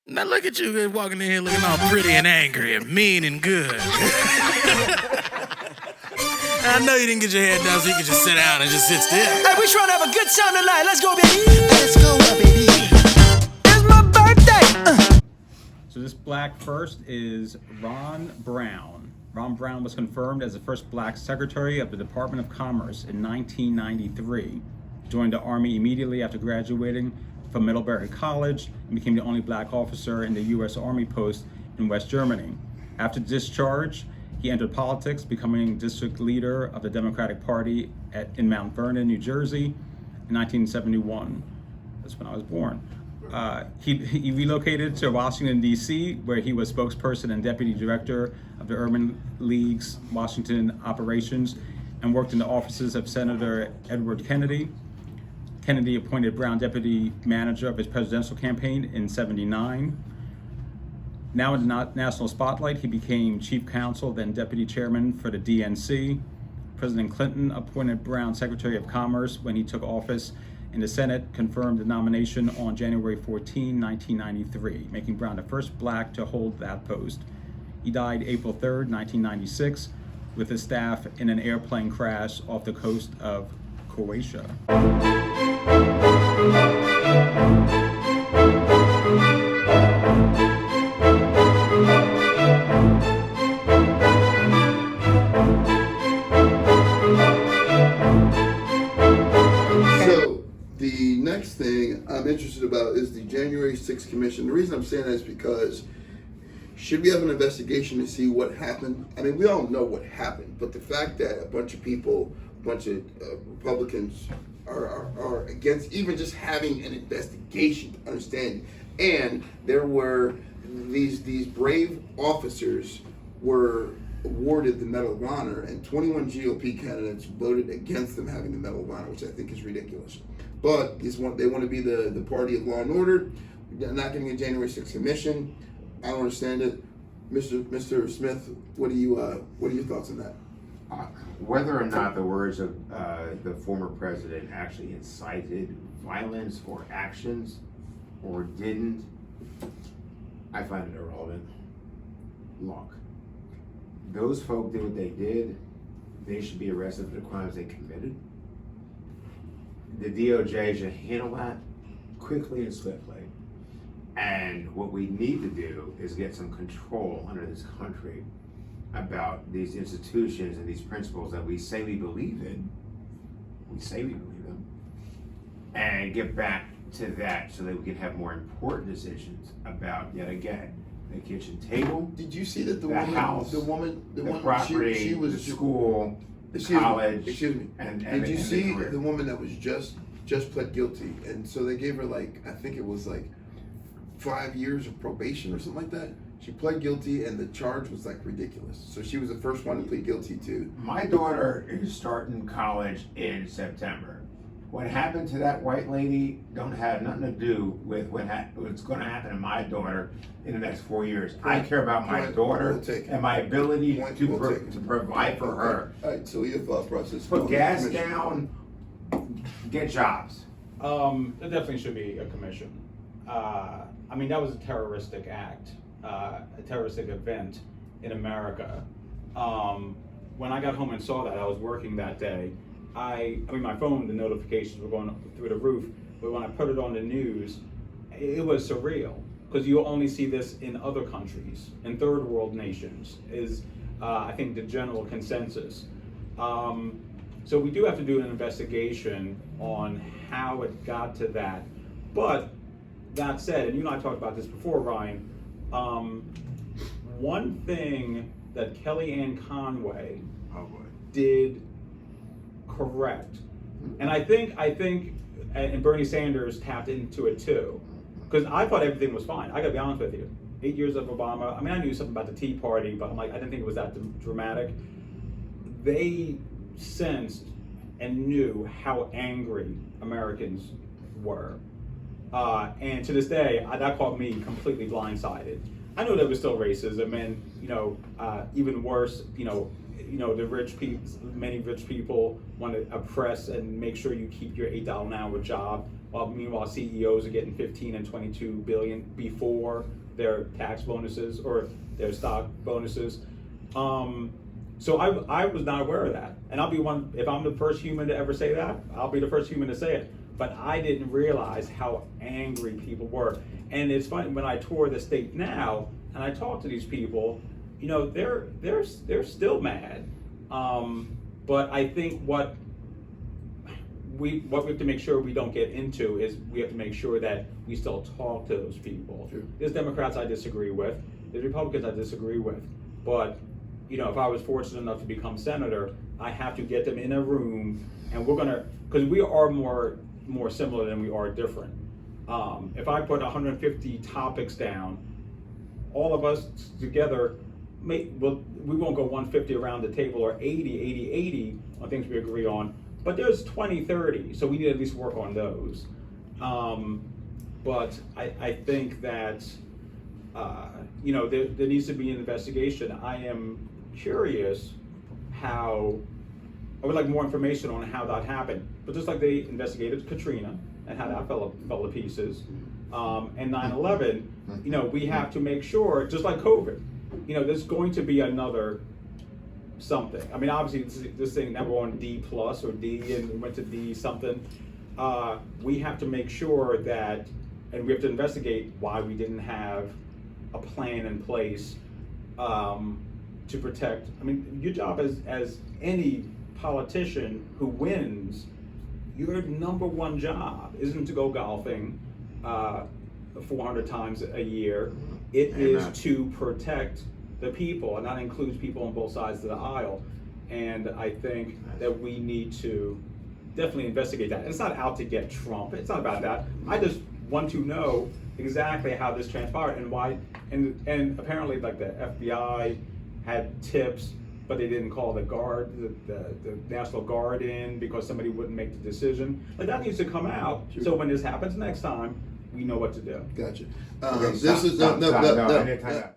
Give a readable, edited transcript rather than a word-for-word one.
Now look at you walking in here looking all pretty and angry and mean and good. I know you didn't get your hair done so you could just sit down and just sit still. Hey, we trying to have a good time tonight. Let's go, baby. Let's go, baby. It's my birthday. So this black first is Ron Brown. Ron Brown was confirmed as the first black secretary of the Department of Commerce in 1993. Joined the Army immediately after graduating from Middlebury College and became the only black officer in the U.S. Army post in West Germany. After discharge, he entered politics, becoming district leader of the Democratic Party in Mount Vernon, New Jersey in 1971. That's when I was born. He relocated to Washington, D.C., where he was spokesperson and deputy director of the Urban League's Washington operations and worked in the offices of Senator Edward Kennedy. Kennedy appointed Brown deputy manager of his presidential campaign in '79. Now in the national spotlight, he became chief counsel, then deputy chairman for the DNC. President Clinton appointed Brown Secretary of Commerce when he took office, and the Senate confirmed the nomination on January 14, 1993, making Brown the first black to hold that post. He died April 3rd, 1996, with his staff in an airplane crash off the coast of Croatia. So the next thing I'm interested about is the January 6th Commission. The reason I'm saying that is because should we have an investigation to see what happened? I mean, we all know what happened, but the fact that a bunch of people, a bunch of Republicans are against even just having an investigation to understand. And there were these brave officers were awarded the Medal of Honor, and 21 GOP candidates voted against them having the Medal of Honor, which I think is ridiculous. But they want to be the party of law and order. They're not getting a January 6th commission. I don't understand it. Mr. Smith, what are your thoughts on that? Whether or not the words of the former president actually incited violence or actions or didn't, I find it irrelevant. Look, those folk did what they did. They should be arrested for the crimes they committed. The DOJ should handle that quickly and swiftly. And what we need to do is get some control under this country about these institutions and these principles that we say we believe in. We say we believe them. And get back to that so that we can have more important decisions about, yet again, the kitchen table. Did you see that the woman, the property, she was the school, the college? Excuse me. And did you see the woman that was just pled guilty, and so they gave her I think it was 5 years of probation or something like that. She pled guilty, and the charge was ridiculous. So she was the first one to plead guilty to. My daughter is starting college in September. What happened to that white lady don't have nothing to do with what's going to happen to my daughter in the next 4 years. I care about my daughter and my ability to provide for her. All right, so your thought process. Put gas down, get jobs. There definitely should be a commission. I mean, that was a terroristic act, a terroristic event in America. When I got home and saw that, I was working that day. I mean, my phone, the notifications were going through the roof, but when I put it on the news, it was surreal, because you only see this in other countries, in third world nations, is I think the general consensus. So we do have to do an investigation on how it got to that. But that said, and you and I talked about this before, Ryan, one thing that Kellyanne Conway did correct, and I think, and Bernie Sanders tapped into it too, because I thought everything was fine. I gotta be honest with you. 8 years of Obama, I mean, I knew something about the Tea Party, but I didn't think it was that dramatic. They sensed and knew how angry Americans were. And to this day, that caught me completely blindsided. I know there was still racism, and even worse, the rich people, many rich people want to oppress and make sure you keep your $8 an hour job while meanwhile CEOs are getting 15 and 22 billion before their tax bonuses or their stock bonuses. So I was not aware of that, and I'll be one. If I'm the first human to ever say that, I'll be the first human to say it. But I didn't realize how angry people were. And it's funny, when I tour the state now and I talk to these people, you know, they're still mad. But I think what we have to make sure we don't get into is we have to make sure that we still talk to those people. Sure. There's Democrats I disagree with, there's Republicans I disagree with, but you know, if I was fortunate enough to become senator, I have to get them in a room, and we're gonna, because we are more similar than we are different. If I put 150 topics down, all of us together, we won't go 150 around the table or 80 on things we agree on, but there's 20, 30, so we need to at least work on those. But I think that, you know, there needs to be an investigation. I am curious how, I would like more information on how that happened. But just like they investigated Katrina and how that fell to pieces, and 9/11, you know, we have to make sure, just like COVID, you know, there's going to be another something. I mean, obviously this thing now we're on D+ or D and we went to D something. We have to make sure that, and we have to investigate why we didn't have a plan in place to protect. I mean, your job as any politician who wins, your number one job isn't to go golfing 400 times a year. It is to protect the people, and that includes people on both sides of the aisle. And I think that we need to definitely investigate that. And it's not out to get Trump. It's not about that. I just want to know exactly how this transpired and why. And apparently, like the FBI had tips, but they didn't call the National Guard in because somebody wouldn't make the decision. Like, that needs to come out. Sure. So when this happens next time, we know what to do. Gotcha. Okay, This is stop, no, I didn't time out.